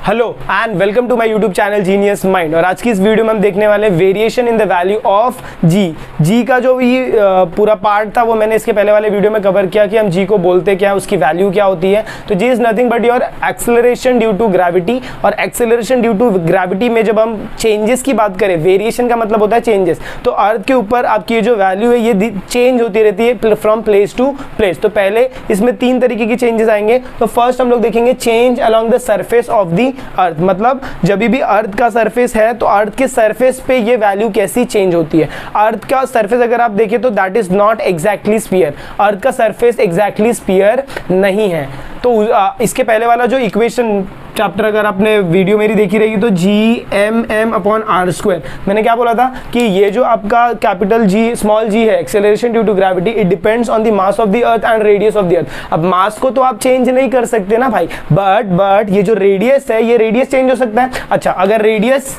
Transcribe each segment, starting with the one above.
Hello and welcome to my YouTube channel genius mind. और आज की इस वीडियो में हम देखने वाले variation in the value of G का जो ये पूरा पार्ट था वो मैंने इसके पहले वाले वीडियो में कवर किया कि हम जी को बोलते क्या है, उसकी वैल्यू क्या होती है। तो G is nothing but your acceleration due to gravity. और एक्सेलरेशन ड्यू टू ग्रेविटी में जब हम चेंजेस की बात करें, वेरिएशन का मतलब होता है चेंजेस। तो अर्थ के ऊपर आपकी जो वैल्यू है ये चेंज होती रहती है फ्रॉम प्लेस टू प्लेस। तो पहले इसमें 3 तरीके की चेंजेस आएंगे। तो फर्स्ट हम लोग देखेंगे change along the surface of the earth, मतलब जब भी अर्थ का सरफेस है तो अर्थ के सरफेस पे ये वैल्यू कैसी चेंज होती है। अर्थ का सरफेस अगर आप देखें तो that is not exactly sphere. Earth का सरफेस एग्जैक्टली स्फीयर नहीं है। तो इसके पहले वाला जो इक्वेशन चैप्टर अगर आपने वीडियो मेरी देखी रहेगी तो Gm/r², मैंने क्या बोला था कि ये जो आपका कैपिटल जी स्मॉल जी है, acceleration due to gravity, it depends on the mass of the earth and radius of the earth. अब मास को तो आप चेंज नहीं कर सकते ना भाई, बट ये जो रेडियस है ये रेडियस चेंज हो सकता है। अच्छा, अगर रेडियस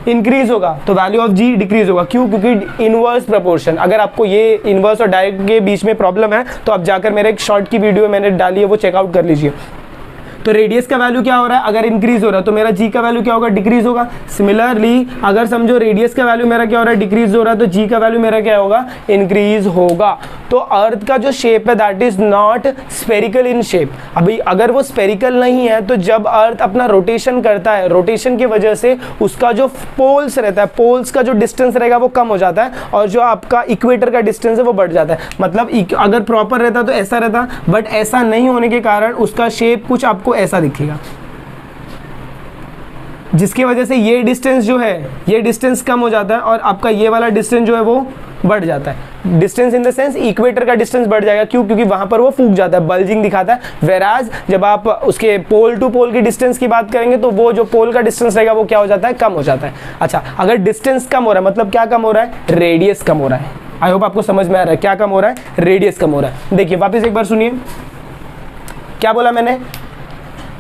इंक्रीज होगा तो वैल्यू ऑफ जी डिक्रीज होगा। क्यों? क्योंकि इनवर्स प्रपोर्शन। अगर आपको ये इनवर्स और डायरेक्ट के बीच में प्रॉब्लम है तो आप जाकर मेरे एक शॉर्ट की वीडियो मैंने डाली है, वो चेकआउट कर लीजिए। तो रेडियस का वैल्यू क्या हो रहा है, अगर इंक्रीज हो रहा है तो मेरा जी का वैल्यू क्या होगा, डिक्रीज होगा। सिमिलरली अगर समझो रेडियस का वैल्यू मेरा क्या हो रहा है, डिक्रीज हो रहा है, तो जी का वैल्यू मेरा क्या होगा, इंक्रीज होगा। तो अर्थ का जो शेप है that is not spherical in shape. अभी अगर वो स्फेरिकल नहीं है तो जब अर्थ अपना रोटेशन करता है, रोटेशन की वजह से उसका जो पोल्स रहता है, पोल्स का जो डिस्टेंस रहेगा वो कम हो जाता है और जो आपका इक्वेटर का डिस्टेंस है वो बढ़ जाता है। मतलब अगर प्रॉपर रहता तो ऐसा रहता, बट ऐसा नहीं होने के कारण उसका शेप कुछ आपको ऐसा दिखेगा, जिसकी वजह से ये डिस्टेंस जो है ये डिस्टेंस कम हो जाता है और आपका ये वाला डिस्टेंस जो है वो बढ़ जाता है। Distance in the sense equator का डिस्टेंस बढ़ जाएगा। क्यों? क्योंकि वहां पर वो फूक जाता है, बल्जिंग दिखाता है। वेराज जब आप उसके पोल टू पोल की डिस्टेंस की बात करेंगे तो वो जो पोल का डिस्टेंस रहेगा वो क्या हो जाता है, कम हो जाता है। अच्छा, अगर डिस्टेंस कम हो रहा है मतलब क्या कम हो रहा है, रेडियस कम हो रहा है। आई होप आपको समझ में आ रहा है क्या कम हो रहा है, रेडियस कम हो रहा है। देखिए वापस एक बार सुनिए, क्या बोला मैंने,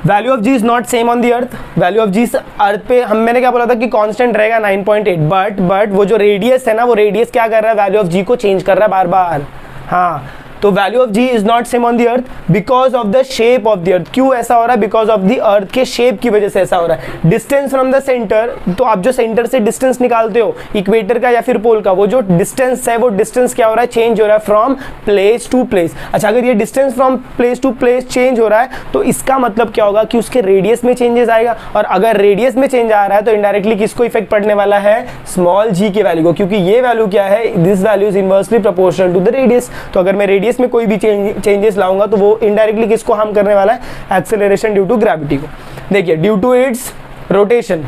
value of ji is not same on the earth. Value of G earth पे मैंने क्या बोला था कि कांस्टेंट रहेगा 9.8, बट वो जो रेडियस है ना, वो रेडियस क्या कर रहा है, वैल्यू ऑफ जी को चेंज कर रहा है बार बार। हाँ, तो value of ji is not same on the earth because of the shape of the earth. क्यों ऐसा हो रहा है, बिकॉज ऑफ द अर्थ के शेप की वजह से ऐसा हो रहा है। डिस्टेंस फ्रॉम द सेंटर, तो आप जो सेंटर से डिस्टेंस निकालते हो इक्वेटर का या फिर पोल का, वो जो डिस्टेंस है वो डिस्टेंस क्या हो रहा है, चेंज हो रहा है फ्रॉम प्लेस टू प्लेस। अच्छा, अगर ये distance from place to place change हो रहा है तो इसका मतलब क्या होगा कि उसके रेडियस में चेंजेस आएगा। और अगर रेडियस में चेंज आ रहा है तो इनडायरेक्टली किसको इफेक्ट पड़ने वाला है, स्मॉल जी की वैल्यू को, क्योंकि ये वैल्यू क्या है, this value is inversely proportional to the radius. तो अगर मैं रेडियस में कोई भी चेंजेस लाऊंगा तो वो इनडायरेक्टली किसको हार्म करने वाला है, एक्सेलरेशन ड्यू टू ग्रेविटी को। देखिए ड्यू टू इट्स रोटेशन,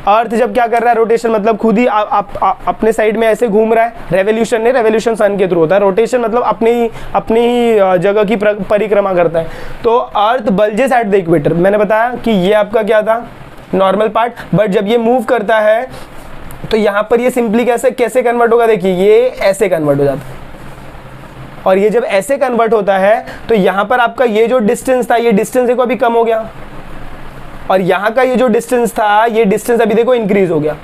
अर्थ जब क्या कर रहा है, रोटेशन मतलब खुद ही अपने साइड में ऐसे घूम रहा है। रेवोल्यूशन नहीं, रेवोल्यूशन सन के थ्रू होता है, रोटेशन मतलब अपनी जगह की परिक्रमा करता है। तो अर्थ बल्जेस एट द इक्वेटर, मैंने बताया कि ये आपका क्या था, नॉर्मल पार्ट, बट जब ये मूव करता है तो यहाँ पर ये सिंपली कैसे कन्वर्ट होगा, देखिए ये ऐसे कन्वर्ट हो जाता है। और ये जब ऐसे कन्वर्ट होता है तो यहाँ पर आपका ये जो डिस्टेंस था, ये डिस्टेंस देखो अभी कम हो गया, और यहाँ का ये जो डिस्टेंस था ये डिस्टेंस अभी देखो इंक्रीज हो गया।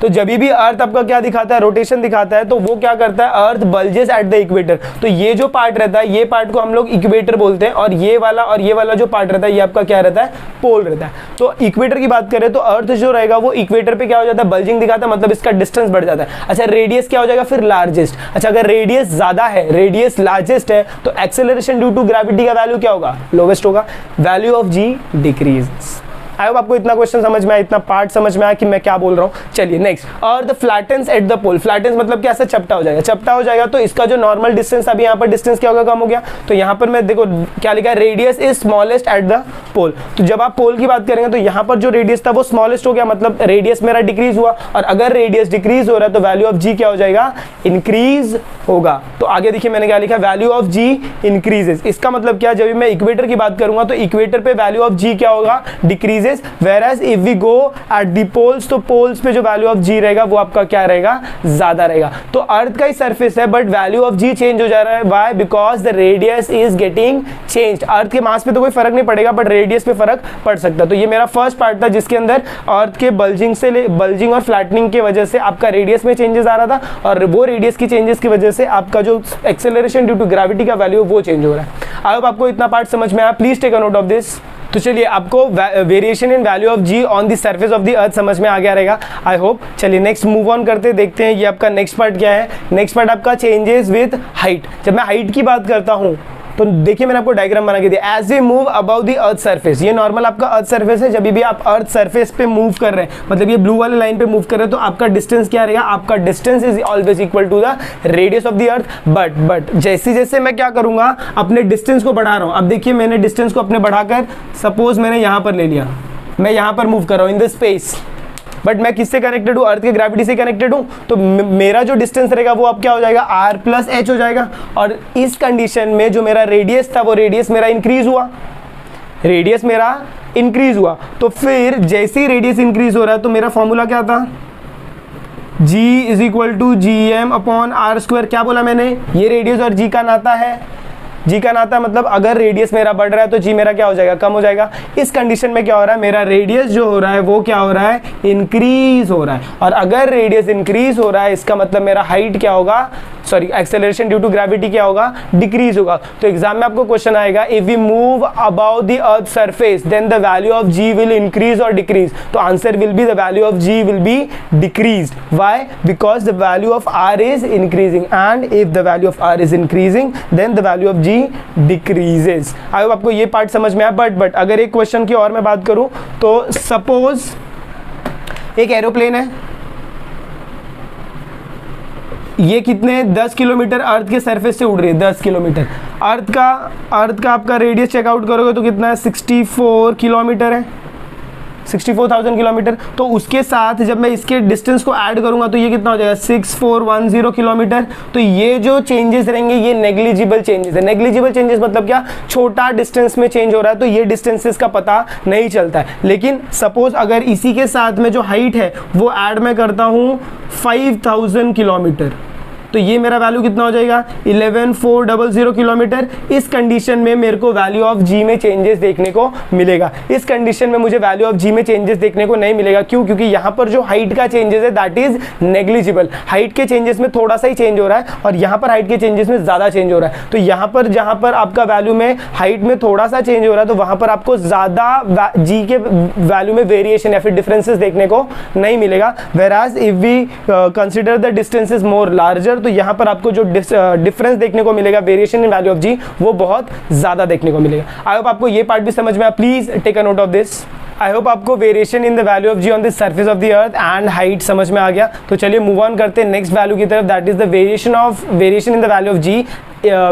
तो जब भी अर्थ आपका क्या दिखाता है, रोटेशन दिखाता है, तो वो क्या करता है, अर्थ बल्जेस एट द इक्वेटर। तो ये जो पार्ट रहता है, ये पार्ट को हम लोग इक्वेटर बोलते हैं, और ये वाला जो पार्ट रहता है ये आपका क्या रहता है, पोल रहता है। तो इक्वेटर की बात करें तो अर्थ जो रहेगा वो इक्वेटर पे क्या हो जाता है, बल्जिंग दिखाता है, मतलब इसका डिस्टेंस बढ़ जाता है। अच्छा, रेडियस क्या हो जाएगा फिर, लार्जेस्ट। अच्छा, अगर रेडियस ज्यादा है, रेडियस लार्जेस्ट है तो एक्सेलरेशन ड्यू टू ग्रेविटी का वैल्यू क्या होगा, लोवेस्ट होगा, value of g decreases. I hope आपको इतना क्वेश्चन समझ में आया, इतना पार्ट समझ में आया कि मैं क्या बोल रहा हूँ। चलिए नेक्स्ट, अर्थ फ्लैटन्स एट द पोल। फ्लैटन्स मतलब क्या, ऐसा चपटा हो जाएगा, चपटा हो जाएगा तो इसका जो नॉर्मल डिस्टेंस, अभी यहाँ पर डिस्टेंस क्या होगा, कम हो गया। तो यहाँ पर मैं देखो क्या लिखा है, radius is smallest at the pole. तो जब आप पोल की बात करेंगे तो यहाँ पर जो रेडियस था वो स्मॉलेस्ट हो गया, मतलब रेडियस मेरा डिक्रीज हुआ। और अगर रेडियस डिक्रीज हो रहा है तो वैल्यू ऑफ जी क्या हो जाएगा, इंक्रीज होगा। तो आगे देखिए मैंने क्या लिखा, वैल्यू ऑफ जी इंक्रीजेस। इसका मतलब क्या, जब मैं इक्वेटर की बात करूंगा तो इक्वेटर पे वैल्यू ऑफ जी क्या होगा, decreases. Whereas if we go at the poles, तो पोल्स पे जो वैल्यू ऑफ जी रहेगा वो आपका क्या रहेगा, ज्यादा रहेगा। तो अर्थ का ही सरफेस है but value of G change हो जा रहा है, why, because the radius is getting changed. Earth के मास पे तो कोई फर्क नहीं पड़ेगा बट रेडियस पे फर्क पड़ सकता है। तो ये मेरा फर्स्ट पार्ट था जिसके अंदर अर्थ के बल्जिंग और फ्लैटनिंग की वजह से आपका रेडियस में चेंजेस आ रहा था, और वो रेडियस की चेंजेस की वजह से आपका जो एक्सेलरेशन ड्यू टू ग्रेविटी का वैल्यू वो चेंज हो रहा है। आई होप आपको इतना पार्ट समझ में आया। Please take a note of this. तो चलिए आपको variation in value of ji on the surface of the earth समझ में आ गया रहेगा, आई होप। चलिए नेक्स्ट मूव ऑन करते देखते हैं ये आपका नेक्स्ट पार्ट क्या है। नेक्स्ट पार्ट आपका चेंजेस विद हाइट। जब मैं हाइट की बात करता हूँ तो देखिए मैंने आपको डायग्राम बना के दिया, as we move above the earth surface. ये नॉर्मल आपका अर्थ सरफेस है, जब भी आप अर्थ सरफेस पे मूव कर रहे हैं, मतलब ये ब्लू वाले लाइन पे मूव कर रहे हैं, तो आपका डिस्टेंस क्या रहेगा, आपका distance is always equal to the radius of the earth. But जैसे जैसे मैं क्या करूंगा, अपने डिस्टेंस को बढ़ा रहा हूं। अब देखिए मैंने डिस्टेंस को अपने बढ़ाकर, सपोज मैंने यहां पर ले लिया, मैं यहां पर मूव कर रहा हूं इन द स्पेस, बट मैं किससे कनेक्टेड हूँ, अर्थ के ग्रेविटी से कनेक्टेड हूँ, तो मेरा जो डिस्टेंस रहेगा वो अब क्या हो जाएगा, r प्लस एच हो जाएगा। और इस कंडीशन में जो मेरा रेडियस था वो रेडियस मेरा इंक्रीज हुआ, रेडियस मेरा इंक्रीज हुआ। तो फिर जैसे ही रेडियस इंक्रीज हो रहा है तो मेरा फॉर्मूला क्या था, g is equal to G M upon R square. क्या बोला मैंने, ये रेडियस और g का नाता है, जी का नाता मतलब अगर रेडियस मेरा बढ़ रहा है तो जी मेरा क्या हो जाएगा, कम हो जाएगा। इस कंडीशन में क्या हो रहा है, मेरा रेडियस जो हो रहा है वो क्या हो रहा है, इंक्रीज हो रहा है। और अगर रेडियस इंक्रीज हो रहा है इसका मतलब मेरा हाइट क्या होगा, sorry acceleration due to gravity क्या होगा, डिक्रीज होगा। तो एग्जाम में आपको क्वेश्चन आएगा, if we move about the earth surface then the value of g will increase और डिक्रीज। तो answer will be the value of g will be decrease. Why, because the value of r is increasing, and if the value of r is increasing then the value of g decreases. I hope आपको ये part समझ में आया। But अगर एक question की और मैं बात करूं तो सपोज एक एरोप्लेन है, ये कितने 10 किलोमीटर अर्थ के सरफेस से उड़ रही है, 10 किलोमीटर। अर्थ का आपका रेडियस चेकआउट करोगे तो कितना है, 64 किलोमीटर है, 64,000 किलोमीटर। तो उसके साथ जब मैं इसके डिस्टेंस को ऐड करूंगा तो ये कितना हो जाएगा, 6410 किलोमीटर। तो ये जो चेंजेस रहेंगे ये नेग्लिजिबल चेंजेस है। नेग्लिजिबल चेंजेस मतलब क्या, छोटा डिस्टेंस में चेंज हो रहा है तो ये डिस्टेंसेस का पता नहीं चलता है। लेकिन सपोज अगर इसी के साथ में जो हाइट है वो ऐड मैं करता हूँ 5000 किलोमीटर, तो ये मेरा वैल्यू कितना हो जाएगा, 11400 किलोमीटर। इस कंडीशन में मेरे को वैल्यू ऑफ जी में चेंजेस देखने को मिलेगा। इस कंडीशन में मुझे वैल्यू ऑफ जी में चेंजेस देखने को नहीं मिलेगा। क्यों, क्योंकि यहाँ पर जो हाइट का चेंजेस है दैट इज नेग्लिजिबल। हाइट के चेंजेस में थोड़ा सा ही चेंज हो रहा है और यहाँ पर हाइट के चेंजेस में ज़्यादा चेंज हो रहा है। तो यहाँ पर जहाँ पर आपका वैल्यू में हाइट में थोड़ा सा चेंज हो रहा है तो वहाँ पर आपको ज़्यादा जी के वैल्यू में वेरिएशन या फिर डिफरेंसेस देखने को नहीं मिलेगा। Whereas if we consider the distances more larger, तो यहाँ पर आपको जो डिफरेंस देखने को मिलेगा, variation in value of G, वो बहुत ज्यादा देखने को मिलेगा। आई होप आपको ये पार्ट भी समझ में आया। Please take a note of this. I hope आपको variation in the value of ji on the surface of the earth and height समझ में आ गया। तो चलिए मूव ऑन करते हैं नेक्स्ट वैल्यू की तरफ, that is the variation in the value of g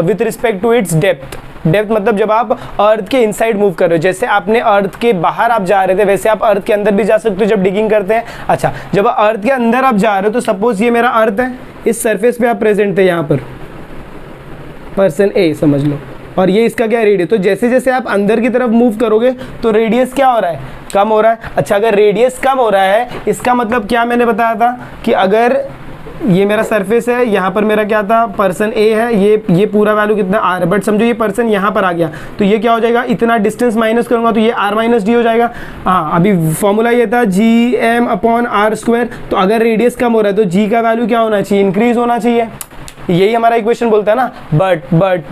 with respect to its depth. Depth मतलब जब आप अर्थ के इनसाइड मूव कर रहे हो, जैसे आपने अर्थ के बाहर आप जा रहे थे वैसे आप अर्थ के अंदर भी जा सकते हो जब डिगिंग करते हैं। अच्छा, जब अर्थ के अंदर आप जा रहे हो तो सपोज ये मेरा अर्थ है, इस सरफेस पे आप प्रेजेंट थे, यहाँ पर पर्सन ए समझ लो, और ये इसका क्या रेडियस। तो जैसे जैसे आप अंदर की तरफ मूव करोगे तो रेडियस क्या हो रहा है, कम हो रहा है। अच्छा, अगर रेडियस कम हो रहा है इसका मतलब क्या, मैंने बताया था कि अगर ये मेरा सरफेस है, यहाँ पर मेरा क्या था, पर्सन ए है, ये पूरा वैल्यू कितना आर है, बट समझो ये पर्सन यहाँ पर आ गया तो ये क्या हो जाएगा, इतना डिस्टेंस माइनस करूँगा तो ये आर माइनस डी हो जाएगा। हाँ, अभी फॉर्मूला ये था G M upon R square. तो अगर रेडियस कम हो रहा है तो जी का वैल्यू क्या होना चाहिए, इंक्रीज होना चाहिए। यही हमारा इक्वेशन बोलता है ना।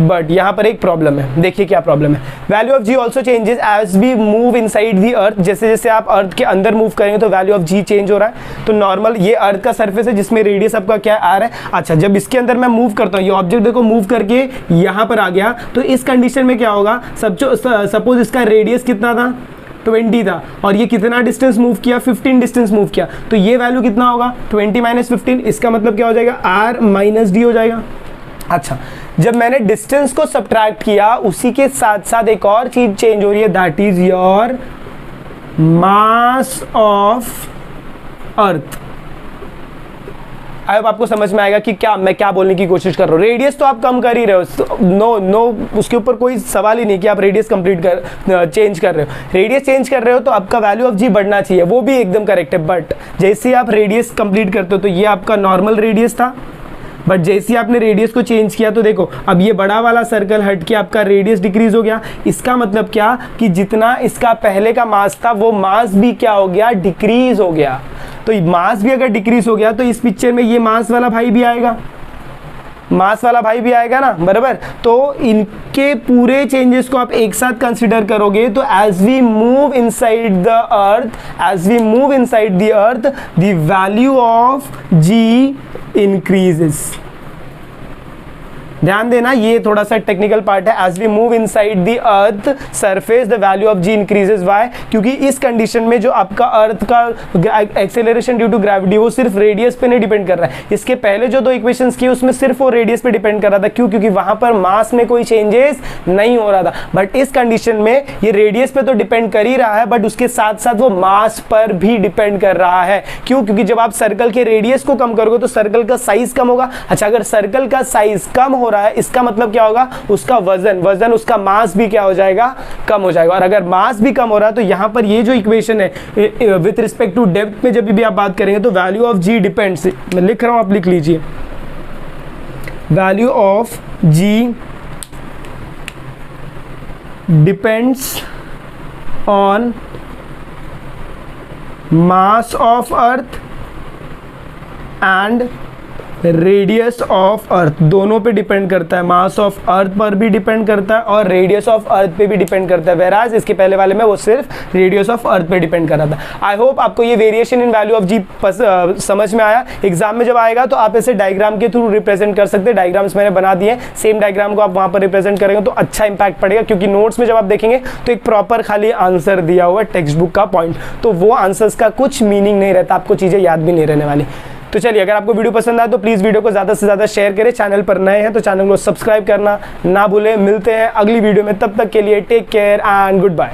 बट यहाँ पर एक प्रॉब्लम है, देखिए क्या प्रॉब्लम है। Value of G also changes as we move inside the earth. जैसे जैसे आप अर्थ के अंदर मूव करेंगे तो वैल्यू ऑफ जी चेंज हो रहा है। तो नॉर्मल ये अर्थ का सरफेस है जिसमें रेडियस आपका क्या आ रहा है। अच्छा, जब इसके अंदर मैं मूव करता हूँ, ये ऑब्जेक्ट देखो मूव करके यहाँ पर आ गया, तो इस कंडीशन में क्या होगा, सपोज इसका रेडियस कितना था, 20 था, और ये कितना डिस्टेंस मूव किया, 15 डिस्टेंस मूव किया, तो ये वैल्यू कितना होगा, 20 माइनस 15। इसका मतलब क्या हो जाएगा, आर माइनस डी हो जाएगा। अच्छा, जब मैंने डिस्टेंस को सब्ट्रैक्ट किया उसी के साथ साथ एक और चीज चेंज हो रही है, that is your mass of अर्थ। अब आपको समझ में आएगा कि मैं क्या बोलने की कोशिश कर रहा हूँ। रेडियस तो आप कम कर ही रहे हो, नो उसके ऊपर कोई सवाल ही नहीं कि आप रेडियस चेंज कर रहे हो। रेडियस चेंज कर रहे हो तो आपका वैल्यू ऑफ जी बढ़ना चाहिए, वो भी एकदम करेक्ट है। बट जैसे ही आप रेडियस कंप्लीट करते हो तो ये आपका नॉर्मल रेडियस था, बट जैसे ही आपने रेडियस को चेंज किया तो देखो अब ये बड़ा वाला सर्कल हट के आपका रेडियस डिक्रीज हो गया। इसका मतलब क्या कि जितना इसका पहले का मास था वो मास भी क्या हो गया, डिक्रीज हो गया। तो मास भी अगर डिक्रीज हो गया तो इस पिक्चर में ये मास वाला भाई भी आएगा। मास वाला भाई भी आएगा ना, बराबर। तो इनके पूरे चेंजेस को आप एक साथ कंसिडर करोगे तो as we move inside the earth the value of g increases. ध्यान देना, ये थोड़ा सा टेक्निकल पार्ट है। As we move inside the earth surface the value of g increases. Why? क्योंकि इस कंडीशन में जो आपका अर्थ का एक्सेलरेशन ड्यू टू ग्रेविटी वो सिर्फ रेडियस पे नहीं डिपेंड कर रहा है। इसके पहले जो दो इक्वेशंस किए उसमें सिर्फ वो रेडियस पे डिपेंड कर रहा था। क्यों? क्योंकि वहां पर मास में कोई चेंजेस नहीं हो रहा था। बट इस कंडीशन में ये रेडियस पे तो डिपेंड कर ही रहा है, बट उसके साथ साथ वो मास पर भी डिपेंड कर रहा है। क्यों? क्योंकि जब आप सर्कल के रेडियस को कम करोगे तो सर्कल का साइज कम होगा। अच्छा, अगर सर्कल का साइज कम हो रहा है, इसका मतलब क्या होगा? उसका वजन उसका मास भी क्या हो जाएगा? कम हो जाएगा। और अगर मास भी कम हो रहा है तो यहां पर ये जो इक्वेशन है विथ रिस्पेक्ट टू डेप्थ में जब भी आप बात करेंगे तो वैल्यू ऑफ जी डिपेंड्स, मैं लिख रहा हूं आप लिख लीजिए, value of g depends on mass of earth and radius of earth. दोनों पे डिपेंड करता है, मास ऑफ अर्थ पर भी डिपेंड करता है और रेडियस ऑफ अर्थ पे भी डिपेंड करता है। वेराज इसके पहले वाले में वो सिर्फ रेडियस ऑफ अर्थ पे डिपेंड कर रहा था। आई होप आपको ये वेरिएशन इन वैल्यू ऑफ जी समझ में आया। एग्जाम में जब आएगा तो आप इसे डायग्राम के थ्रू रिप्रेजेंट कर सकते हैं। डायग्राम्स मैंने बना दिए, सेम डायग्राम को आप वहां पर रिप्रेजेंट करेंगे तो अच्छा इंपैक्ट पड़ेगा। क्योंकि नोट्स में जब आप देखेंगे तो एक प्रॉपर खाली आंसर दिया हुआ टेक्स्ट बुक का पॉइंट, तो वो आंसर्स का कुछ मीनिंग नहीं रहता, आपको चीजें याद भी नहीं रहने वाली। तो चलिए, अगर आपको वीडियो पसंद आए तो प्लीज़ वीडियो को ज़्यादा से ज़्यादा शेयर करें। चैनल पर नए हैं तो चैनल को सब्सक्राइब करना ना भूलें। मिलते हैं अगली वीडियो में, तब तक के लिए take care and good bye.